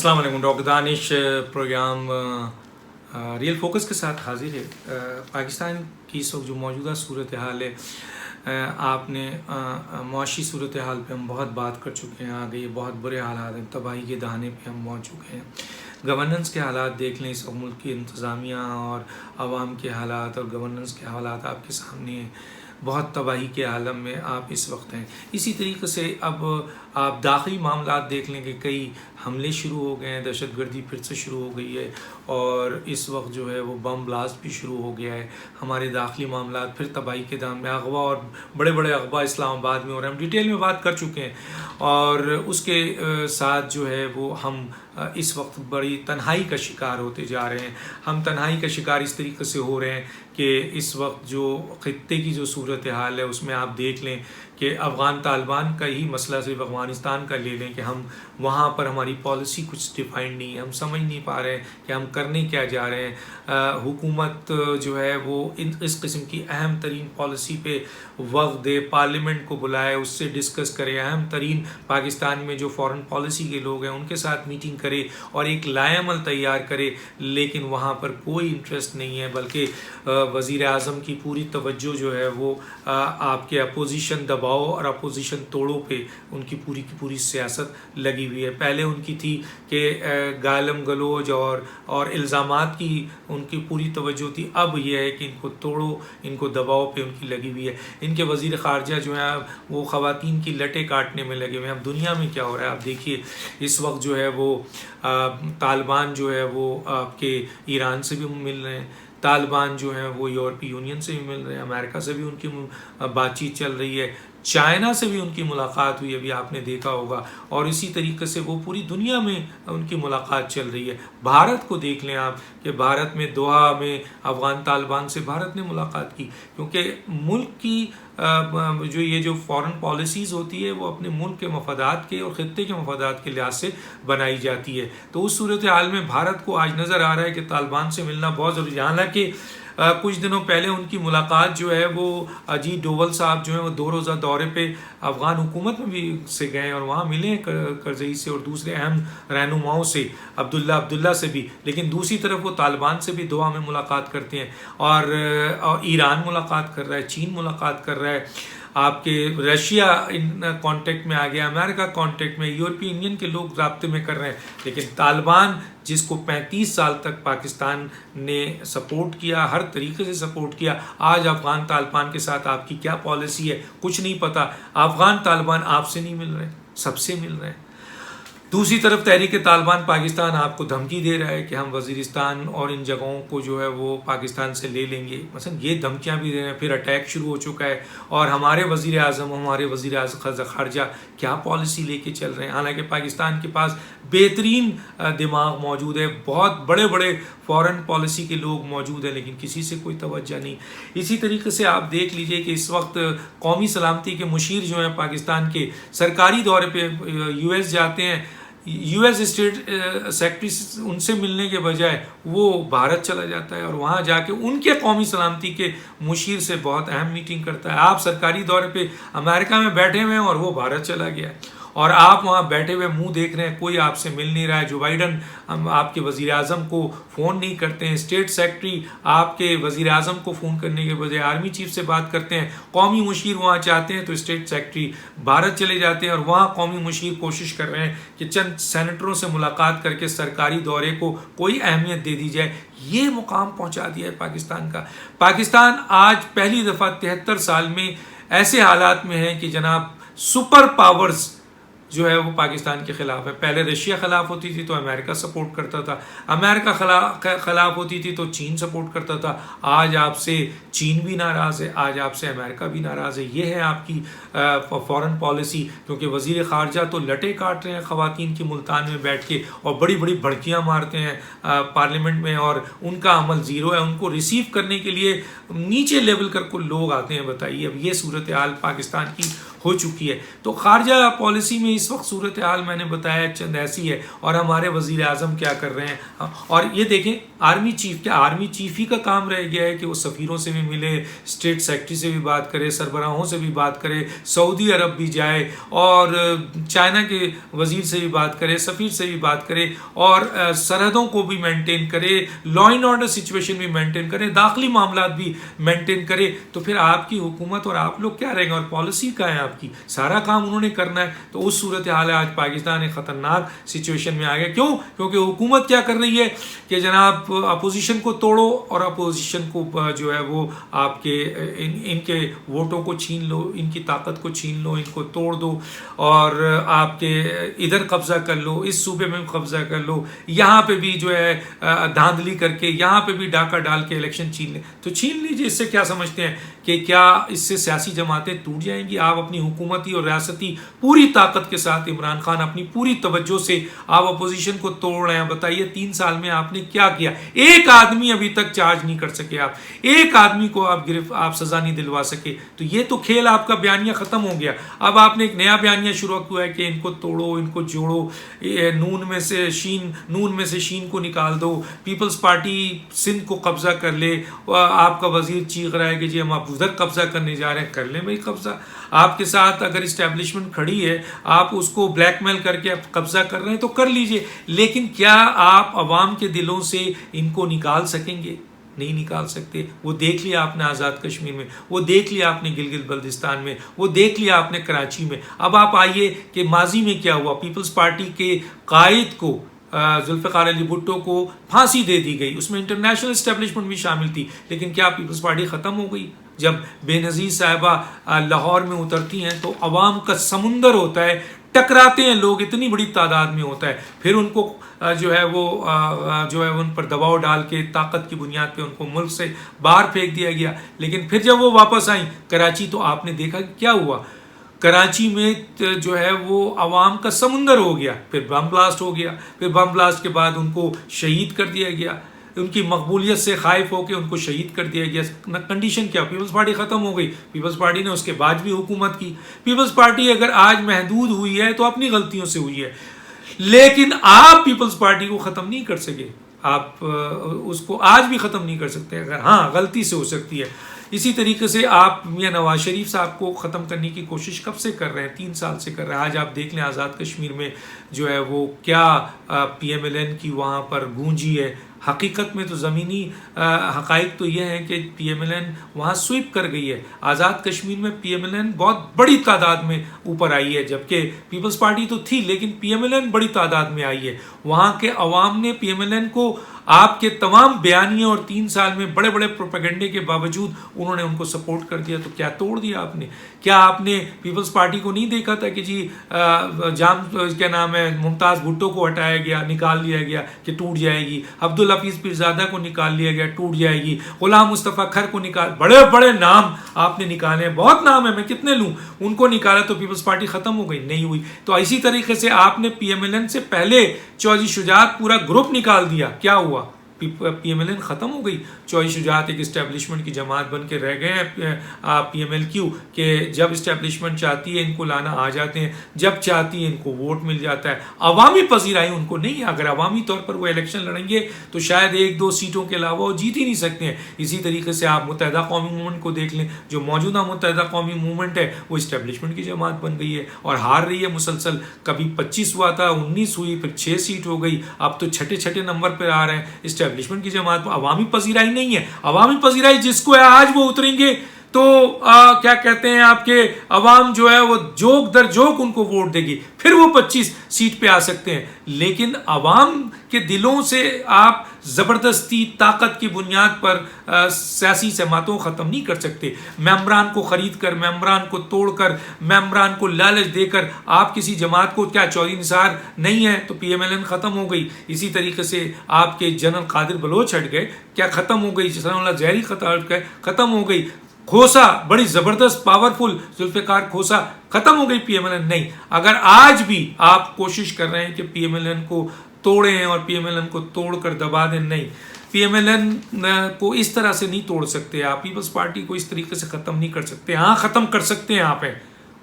السلام علیکم. ڈاکٹر دانش programme real focus کے ساتھ حاضر ہے. پاکستان کی اس وقت جو موجودہ صورتحال ہے، آپ نے معاشی صورتحال پہ ہم بہت بات کر چکے ہیں. آگے یہ بہت برے حالات ہیں، تباہی کے دہانے پہ ہم پہنچ چکے ہیں. گورننس کے حالات دیکھ لیں، اس وقت ملک کی انتظامیہ اور عوام کے حالات اور گورننس کے حالات آپ کے سامنے ہیں. بہت تباہی کے عالم میں آپ اس وقت ہیں. اسی طریقے سے اب آپ داخلی معاملات دیکھ لیں کہ کئی حملے شروع ہو گئے ہیں، دہشت گردی پھر سے شروع ہو گئی ہے، اور اس وقت جو ہے وہ بم بلاسٹ بھی شروع ہو گیا ہے. ہمارے داخلی معاملات پھر تباہی کے دام میں، اغوا اور بڑے بڑے اغوا اسلام آباد میں ہو رہے ہیں. ہم ڈیٹیل میں بات کر چکے ہیں، اور اس کے ساتھ جو ہے وہ ہم اس وقت بڑی تنہائی کا شکار ہوتے جا رہے ہیں. ہم تنہائی کا شکار اس طریقے سے ہو رہے ہیں کہ اس وقت جو خطے کی جو صورتحال ہے اس میں آپ دیکھ لیں کہ افغان طالبان کا ہی مسئلہ صرف افغانستان کا لے لیں کہ ہم وہاں پر ہماری پالیسی کچھ ڈیفائنڈ نہیں ہے. ہم سمجھ نہیں پا رہے ہیں کہ ہم کرنے کیا جا رہے ہیں. حکومت جو ہے وہ اس قسم کی اہم ترین پالیسی پہ وقت دے، پارلیمنٹ کو بلائے، اس سے ڈسکس کرے، اہم ترین پاکستان میں جو فورن پالیسی کے لوگ ہیں ان کے ساتھ میٹنگ کرے اور ایک لائحہ عمل تیار کرے. لیکن وہاں پر کوئی انٹرسٹ نہیں ہے، بلکہ وزیر اعظم کی پوری توجہ جو ہے وہ آپ کے اپوزیشن دباؤ اور اپوزیشن توڑوں پہ ان کی پوری سیاست لگی ہوئی ہے. پہلے ان کی تھی کہ گالم گلوچ اور الزامات کی ان کی پوری توجہ تھی. اب یہ ہے کہ ان کو توڑو، ان کو دباؤ پہ ان کی لگی ہوئی ہے. ان کے وزیر خارجہ جو ہیں وہ خواتین کی لٹیں کاٹنے میں لگے ہوئے ہیں. اب دنیا میں کیا ہو رہا ہے آپ دیکھیے. اس وقت جو ہے وہ طالبان جو ہے وہ آپ کے ایران سے بھی مل رہے ہیں، طالبان جو ہیں وہ یورپی یونین سے بھی مل رہے ہیں، امریکہ سے بھی ان کی بات چیت چل رہی ہے، چائنا سے بھی ان کی ملاقات ہوئی، ابھی آپ نے دیکھا ہوگا، اور اسی طریقے سے وہ پوری دنیا میں ان کی ملاقات چل رہی ہے. بھارت کو دیکھ لیں آپ کہ بھارت میں دوحہ میں افغان طالبان سے بھارت نے ملاقات کی، کیونکہ ملک کی جو فورن پالیسیز ہوتی ہے وہ اپنے ملک کے مفادات کے اور خطے کے مفادات کے لحاظ سے بنائی جاتی ہے. تو اس صورتحال میں بھارت کو آج نظر آ رہا ہے کہ طالبان سے ملنا بہت ضروری ہے. حالانکہ کچھ دنوں پہلے ان کی ملاقات جو ہے وہ اجیت ڈوول صاحب جو ہیں وہ 2 روزہ دورے پہ افغان حکومت میں بھی سے گئے اور وہاں ملے ہیں کرزئی سے اور دوسرے اہم رہنماؤں سے، عبداللہ سے بھی. لیکن دوسری طرف وہ طالبان سے بھی دوحہ میں ملاقات کرتے ہیں، اور ایران ملاقات کر رہا ہے، چین ملاقات کر رہا ہے، آپ کے رشیا ان کانٹیکٹ میں آ گیا، امریکہ کانٹیکٹ میں، یورپی یونین کے لوگ رابطے میں کر رہے ہیں. لیکن طالبان جس کو 35 سال تک پاکستان نے سپورٹ کیا، ہر طریقے سے سپورٹ کیا، آج افغان طالبان کے ساتھ آپ کی کیا پالیسی ہے کچھ نہیں پتہ. افغان طالبان آپ سے نہیں مل رہے، سب سے مل رہے ہیں. دوسری طرف تحریک طالبان پاکستان آپ کو دھمکی دے رہا ہے کہ ہم وزیرستان اور ان جگہوں کو جو ہے وہ پاکستان سے لے لیں گے، مثلا یہ دھمکیاں بھی دے رہے ہیں. پھر اٹیک شروع ہو چکا ہے، اور ہمارے وزیر اعظم خارجہ کیا پالیسی لے کے چل رہے ہیں. حالانکہ پاکستان کے پاس بہترین دماغ موجود ہے، بہت بڑے بڑے فورن پالیسی کے لوگ موجود ہیں، لیکن کسی سے کوئی توجہ نہیں. اسی طریقے سے آپ دیکھ لیجئے کہ اس وقت قومی سلامتی کے مشیر جو ہیں پاکستان کے سرکاری دورے پہ یو ایس جاتے ہیں. یو ایس اسٹیٹ سیکرٹری ان سے ملنے کے بجائے وہ بھارت چلا جاتا ہے اور وہاں جا کے ان کے قومی سلامتی کے مشیر سے بہت اہم میٹنگ کرتا ہے. آپ سرکاری دورے پہ امریکہ میں بیٹھے ہوئے ہیں اور وہ بھارت چلا گیا ہے، اور آپ وہاں بیٹھے ہوئے منہ دیکھ رہے ہیں، کوئی آپ سے مل نہیں رہا ہے. جو بائیڈن آپ کے وزیر اعظم کو فون نہیں کرتے ہیں، اسٹیٹ سیکرٹری آپ کے وزیر اعظم کو فون کرنے کے بجائے آرمی چیف سے بات کرتے ہیں. قومی مشیر وہاں چاہتے ہیں تو اسٹیٹ سیکرٹری بھارت چلے جاتے ہیں، اور وہاں قومی مشیر کوشش کر رہے ہیں کہ چند سینیٹروں سے ملاقات کر کے سرکاری دورے کو کوئی اہمیت دے دی جائے. یہ مقام پہنچا دیا ہے پاکستان کا. پاکستان آج پہلی دفعہ 73 سال میں ایسے حالات میں ہے کہ جناب سپر پاورز جو ہے وہ پاکستان کے خلاف ہے. پہلے رشیا خلاف ہوتی تھی تو امریکہ سپورٹ کرتا تھا، امریکہ خلاف ہوتی تھی تو چین سپورٹ کرتا تھا. آج آپ سے چین بھی ناراض ہے، آج آپ سے امریکہ بھی ناراض ہے. یہ ہے آپ کی فورن پالیسی. کیونکہ وزیر خارجہ تو لٹیں کاٹ رہے ہیں خواتین کی ملتان میں بیٹھ کے، اور بڑی بڑی بھڑکیاں مارتے ہیں پارلیمنٹ میں، اور ان کا عمل زیرو ہے. ان کو ریسیو کرنے کے لیے نیچے لیول کر کو لوگ آتے ہیں. بتائیے اب یہ صورتحال پاکستان کی ہو چکی ہے. تو خارجہ پالیسی میں اس وقت صورتحال میں نے بتایا چند ایسی ہے، اور ہمارے وزیر اعظم کیا کر رہے ہیں. اور یہ دیکھیں آرمی چیف، کیا آرمی چیف ہی کا کام رہ گیا ہے کہ وہ سفیروں سے بھی ملے، اسٹیٹ سیکرٹری سے بھی بات کرے، سربراہوں سے بھی بات کرے، سعودی عرب بھی جائے اور چائنا کے وزیر سے بھی بات کرے، سفیر سے بھی بات کرے، اور سرحدوں کو بھی مینٹین کرے، لا اینڈ آرڈر سچویشن بھی مینٹین کرے، داخلی معاملات بھی مینٹین کرے؟ تو پھر آپ کی حکومت اور آپ لوگ کیا رہیں گے؟ اور پالیسی کیا ہے آپ کی؟ سارا کام انہوں نے کرنا ہے. تو اس صورتحال ہے آج پاکستان ایک خطرناک سچویشن میں آ گیا. کیوں؟ کیونکہ حکومت کیا کر رہی ہے کہ جناب اپوزیشن کو توڑو، اور اپوزیشن کو جو ہے وہ آپ کے ان کے ووٹوں کو چھین لو، ان کی طاقت کو چھین لو، ان کو توڑ دو، اور آپ کے ادھر قبضہ کر لو، اس صوبے میں قبضہ کر لو، یہاں پہ بھی جو ہے دھاندلی کر کے یہاں پہ بھی ڈاکہ ڈال کے الیکشن چھین لیں. تو چھین لیجیے. اس سے کیا سمجھتے ہیں کہ کیا اس سے سیاسی جماعتیں ٹوٹ جائیں گی؟ آپ اپنی حکومتی اور ریاستی پوری طاقت کے ساتھ، عمران خان اپنی پوری توجہ سے آپ اپوزیشن کو توڑ رہے ہیں. بتائیے 3 سال میں آپ نے کیا کیا؟ ایک آدمی ابھی تک چارج نہیں کر سکے آپ، ایک آدمی کو آپ سزا نہیں دلوا سکے. تو یہ تو کھیل آپ کا بیانیہ ختم ہو گیا. اب آپ نے ایک نیا بیانیہ شروع کیا ہے کہ ان کو توڑو، ان کو جوڑو، نون میں سے شین کو نکال دو، پیپلز پارٹی سندھ کو قبضہ کر لے. آپ کا وزیر چیخ رہا ہے کہ جی ہم اب ادھر قبضہ کرنے جا رہے ہیں. کر لیں بھائی قبضہ. آپ کے ساتھ اگر اسٹیبلشمنٹ کھڑی ہے، آپ اس کو بلیک میل کر کے قبضہ کر رہے ہیں تو کر لیجئے. لیکن کیا آپ عوام کے دلوں سے ان کو نکال سکیں گے؟ نہیں نکال سکتے. وہ دیکھ لیا آپ نے آزاد کشمیر میں، وہ دیکھ لیا آپ نے گلگت بلتستان میں، وہ دیکھ لیا آپ نے کراچی میں. اب آپ آئیے کہ ماضی میں کیا ہوا. پیپلز پارٹی کے قائد کو ذوالفقار علی بھٹو کو پھانسی دے دی گئی. اس میں انٹرنیشنل اسٹیبلشمنٹ بھی شامل تھی. لیکن کیا پیپلز پارٹی ختم ہو گئی؟ جب بے نظیر صاحبہ لاہور میں اترتی ہیں تو عوام کا سمندر ہوتا ہے، ٹکراتے ہیں لوگ، اتنی بڑی تعداد میں ہوتا ہے. پھر ان کو جو ہے ان پر دباؤ ڈال کے طاقت کی بنیاد پہ ان کو ملک سے باہر پھینک دیا گیا. لیکن پھر جب وہ واپس آئیں کراچی تو آپ نے دیکھا کیا ہوا. کراچی میں جو ہے وہ عوام کا سمندر ہو گیا. پھر بم بلاسٹ ہو گیا. پھر بم بلاسٹ کے بعد ان کو شہید کر دیا گیا. ان کی مقبولیت سے خائف ہو کے ان کو شہید کر دیا گیا. کنڈیشن کیا؟ پیپلز پارٹی ختم ہو گئی. پیپلز پارٹی نے اس کے بعد بھی حکومت کی. پیپلز پارٹی اگر آج محدود ہوئی ہے تو اپنی غلطیوں سے ہوئی ہے. لیکن آپ پیپلز پارٹی کو ختم نہیں کر سکے. آپ اس کو آج بھی ختم نہیں کر سکتے. اگر ہاں غلطی سے ہو سکتی ہے. اسی طریقے سے آپ میاں نواز شریف صاحب کو ختم کرنے کی کوشش کب سے کر رہے ہیں؟ 3 سال سے کر رہے ہیں. آج آپ دیکھ لیں آزاد کشمیر میں جو ہے وہ کیا پی ایم ایل این کی وہاں پر گونجی ہے. حقیقت میں تو زمینی حقائق تو یہ ہیں کہ پی ایم ایل این وہاں سویپ کر گئی ہے. آزاد کشمیر میں پی ایم ایل این بہت بڑی تعداد میں اوپر آئی ہے، جبکہ پیپلز پارٹی تو تھی لیکن پی ایم ایل این بڑی تعداد میں آئی ہے. وہاں کے عوام نے پی ایم ایل این کو آپ کے تمام بیانیوں اور 3 سال میں بڑے بڑے پروپیگنڈے کے باوجود انہوں نے ان کو سپورٹ کر دیا. تو کیا توڑ دیا آپ نے؟ کیا آپ نے پیپلز پارٹی کو نہیں دیکھا تھا کہ جی کیا نام ہے ممتاز بھٹو کو ہٹایا گیا، نکال لیا گیا کہ ٹوٹ جائے گی. عبدالحفیظ پیرزادہ کو نکال لیا گیا، ٹوٹ جائے گی. غلام مصطفیٰ کھر کو بڑے بڑے نام آپ نے نکالے، بہت نام ہے، میں کتنے لوں. ان کو نکالا تو پیپلز پارٹی ختم ہو گئی؟ نہیں ہوئی. تو اسی طریقے سے آپ نے پی ایم ایل این سے پہلے چودھری شجاعت پورا گروپ نکال دیا. کیا ہوا؟ پی ایم ایل این ختم ہو گئی. چودھری شجاعت ایک اسٹیبلشمنٹ کی جماعت بن کے رہ گئے ہیں پی ایم ایل کیو کہ جب اسٹیبلشمنٹ چاہتی ہے ان کو لانا آ جاتے ہیں، جب چاہتی ہے ان کو ووٹ مل جاتا ہے. عوامی پذیرائی ان کو نہیں ہے. اگر عوامی طور پر وہ الیکشن لڑیں گے تو شاید 1-2 سیٹوں کے علاوہ وہ جیت ہی نہیں سکتے ہیں. اسی طریقے سے آپ متحدہ قومی موومنٹ کو دیکھ لیں. جو موجودہ متحدہ قومی موومنٹ ہے وہ اسٹیبلشمنٹ کی جماعت بن گئی ہے اور ہار رہی ہے مسلسل. کبھی 25 ہوا تھا، 19 ہوئی، پھر 6 سیٹ ہو گئی. اب تو چھٹے نمبر پہ آ رہے ہیں. اسٹیبلشمنٹ کی جماعت عوامی پذیرائی نہیں ہے. عوامی پذیرائی جس کو ہے آج وہ اتریں گے تو کیا کہتے ہیں آپ کے عوام جو ہے وہ جوک در جوک ان کو ووٹ دے گی، پھر وہ 25 سیٹ پہ آ سکتے ہیں. لیکن عوام کے دلوں سے آپ زبردستی طاقت کی بنیاد پر سیاسی جماعتوں ختم نہیں کر سکتے. ممبران کو خرید کر، ممبران کو توڑ کر، ممبران کو لالچ دے کر آپ کسی جماعت کو، کیا چودھری نثار نہیں ہے تو پی ایم ایل این ختم ہو گئی. اسی طریقے سے آپ کے جنرل قادر بلوچ ہٹ گئے، کیا ختم ہو گئی. ثناء اللہ زہری ختم ہو گئی. کھوسا بڑی زبردست پاورفل ذوالفقار کھوسا ختم ہو گئی پی ایم ایل این. نہیں، اگر آج بھی آپ کوشش کر رہے ہیں کہ پی ایم ایل این کو توڑیں اور پی ایم ایل این کو توڑ کر دبا دیں، نہیں، پی ایم ایل این کو اس طرح سے نہیں توڑ سکتے آپ. پیپلز پارٹی کو اس طریقے سے ختم نہیں کر سکتے. ہاں ختم کر سکتے ہیں آپ ہیں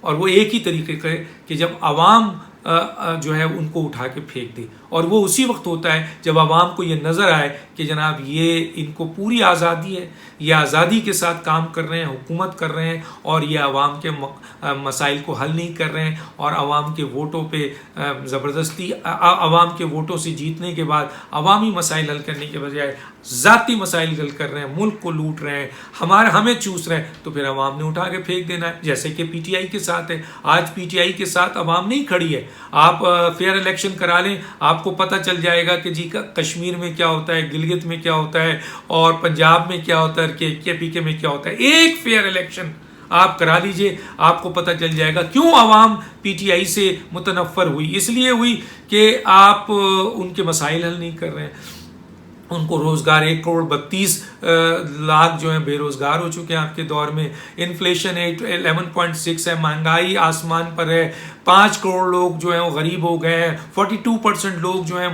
اور وہ ایک ہی طریقے کا ہے کہ جب عوام جو ہے ان کو اٹھا کے پھینک دے، اور وہ اسی وقت ہوتا ہے جب عوام کو یہ نظر آئے کہ جناب یہ ان کو پوری آزادی ہے، یہ آزادی کے ساتھ کام کر رہے ہیں، حکومت کر رہے ہیں، اور یہ عوام کے مسائل کو حل نہیں کر رہے ہیں، اور عوام کے ووٹوں پہ زبردستی عوام کے ووٹوں سے جیتنے کے بعد عوامی مسائل حل کرنے کے بجائے ذاتی مسائل حل کر رہے ہیں، ملک کو لوٹ رہے ہیں، ہمیں چوس رہے ہیں، تو پھر عوام نے اٹھا کے پھینک دینا ہے، جیسے کہ پی ٹی آئی کے ساتھ ہے۔ آج پی ٹی آئی کے ساتھ عوام نہیں کھڑی ہے۔ آپ فیئر الیکشن کرا لیں، آپ کو پتہ چل جائے گا کہ جی کشمیر میں کیا ہوتا ہے، گلگت میں کیا ہوتا ہے، اور پنجاب میں کیا ہوتا ہے، کے پی کے میں کیا ہوتا ہے۔ ایک فیئر الیکشن آپ کرا لیجئے، آپ کو پتہ چل جائے گا کیوں عوام پی ٹی آئی سے متنفر ہوئی۔ اس لیے ہوئی کہ آپ ان کے مسائل حل نہیں کر رہے ہیں۔ ان کو روزگار 1,32,00,000 جو ہیں بے روزگار ہو چکے ہیں آپ کے دور میں، انفلیشن 11.6 ہے، مہنگائی آسمان پر ہے، 5 کروڑ لوگ جو ہیں وہ غریب ہو گئے ہیں، 42% لوگ جو ہیں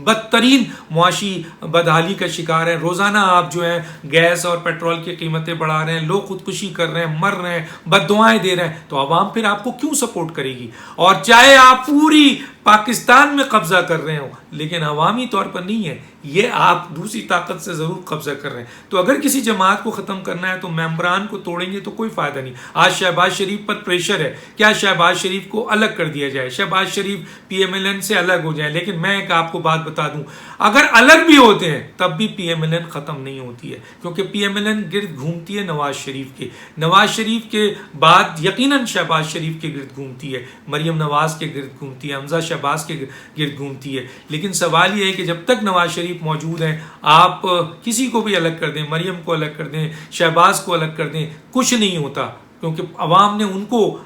بدترین معاشی بدحالی کا شکار ہیں۔ روزانہ آپ جو ہیں گیس اور پیٹرول کی قیمتیں بڑھا رہے ہیں، لوگ خودکشی کر رہے ہیں، مر رہے ہیں، بد دعائیں دے رہے ہیں، تو عوام پھر آپ کو کیوں سپورٹ کرے گی؟ اور چاہے آپ پوری پاکستان میں قبضہ کر رہے ہوں، لیکن عوامی طور پر نہیں ہے، یہ آپ دوسری طاقت سے ضرور قبضہ کر رہے ہیں۔ تو اگر کسی جماعت کو ختم کرنا ہے تو ممبران کو توڑیں گے تو کوئی فائدہ نہیں۔ آج شہباز شریف پر پریشر ہے، کیا شہباز شریف کو الگ کر دیا جائے، شہباز شریف پی ایم ایل این سے الگ ہو جائے، لیکن میں ایک آپ کو بات بتا دوں، اگر الگ بھی ہوتے ہیں تب بھی پی ایم ایل این ختم نہیں ہوتی ہے، کیونکہ پی ایم ایل این گرد گھومتی ہے نواز شریف کے، نواز شریف کے بعد یقیناً شہباز شریف کے گرد گھومتی ہے، مریم نواز کے گرد گھومتی ہے، حمزہ شہباز کے گرد گھومتی ہے۔ لیکن سوال یہ ہے کہ جب تک نواز شریف موجود ہیں، آپ کسی کو بھی الگ کر دیں، مریم کو الگ کر دیں، شہباز کو الگ کر دیں، کچھ نہیں ہوتا، کیونکہ عوام نے ان کو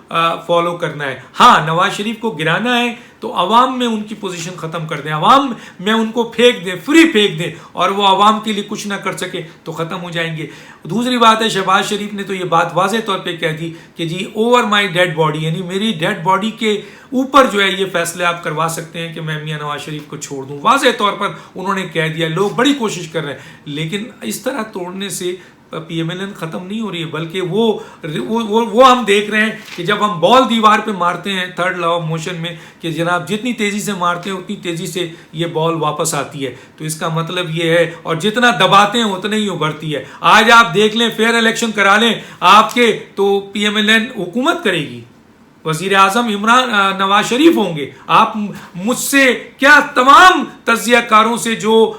فالو کرنا ہے۔ ہاں، نواز شریف کو گرانا ہے تو عوام میں ان کی پوزیشن ختم کر دیں، عوام میں ان کو پھینک دیں، فری پھینک دیں، اور وہ عوام کے لیے کچھ نہ کر سکے تو ختم ہو جائیں گے۔ دوسری بات ہے، شہباز شریف نے تو یہ بات واضح طور پہ کہہ دی کہ G over my dad body, یعنی میری ڈیڈ باڈی کے اوپر جو ہے یہ فیصلے آپ کروا سکتے ہیں کہ میں میاں نواز شریف کو چھوڑ دوں۔ واضح طور پر انہوں نے کہہ دیا، لوگ بڑی کوشش کر رہے ہیں، لیکن اس طرح توڑنے سے پی ایم ایل این ختم نہیں ہو رہی ہے، بلکہ وہ ہم دیکھ رہے ہیں کہ جب ہم بال دیوار پہ مارتے ہیں تھرڈ لا آف موشن میں کہ جناب جتنی تیزی سے مارتے ہیں اتنی تیزی سے یہ بال واپس آتی ہے، تو اس کا مطلب یہ ہے، اور جتنا دباتے ہیں اتنا ہی ابھرتی ہے۔ آج آپ دیکھ لیں، فیئر الیکشن کرا لیں آپ کے، تو پی ایم ایل این حکومت کرے گی، وزیر اعظم نواز شریف ہوں گے۔ آپ مجھ سے کیا تمام تجزیہ کاروں سے جو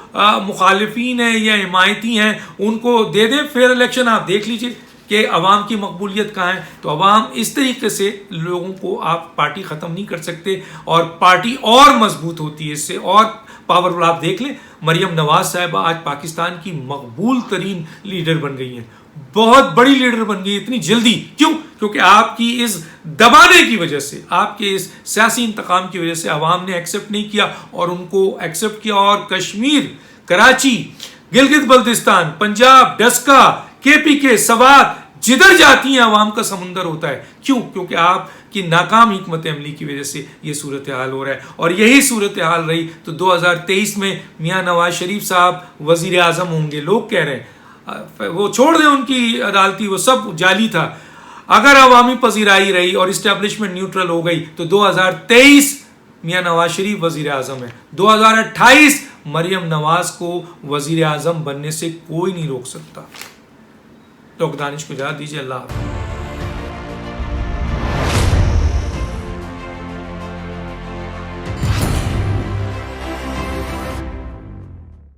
مخالفین ہیں یا حمایتی ہیں ان کو دے دیں فیئر الیکشن، آپ دیکھ لیجئے کہ عوام کی مقبولیت کہاں ہے۔ تو عوام اس طریقے سے لوگوں کو، آپ پارٹی ختم نہیں کر سکتے، اور پارٹی اور مضبوط ہوتی ہے اس سے، اور پاورفل۔ آپ دیکھ لیں مریم نواز صاحبہ آج پاکستان کی مقبول ترین لیڈر بن گئی ہیں، بہت بڑی لیڈر بن گئی اتنی جلدی۔ کیوں؟ کیونکہ آپ کی اس دبانے کی وجہ سے، آپ کے اس سیاسی انتقام کی وجہ سے عوام نے ایکسیپٹ نہیں کیا، اور ان کو ایکسیپٹ کیا، اور کشمیر، کراچی، گلگت بلتستان، پنجاب، ڈسکا، کے پی کے، سوات، جدھر جاتی ہیں عوام کا سمندر ہوتا ہے۔ کیوں؟ کیونکہ آپ کی ناکام حکمت عملی کی وجہ سے یہ صورتحال ہو رہا ہے، اور یہی صورتحال رہی تو 2023 میں میاں نواز شریف صاحب وزیر اعظم ہوں گے۔ لوگ کہہ رہے ہیں، وہ چھوڑ دیں ان کی عدالتی، وہ سب جعلی تھا۔ اگر عوامی پذیرائی رہی اور اسٹیبلشمنٹ نیوٹرل ہو گئی تو 2023 میاں نواز شریف وزیر اعظم ہے، 2028 مریم نواز کو وزیر اعظم بننے سے کوئی نہیں روک سکتا۔ ڈاکٹر دانش کو اجازت دیجیے، اللہ حافظ۔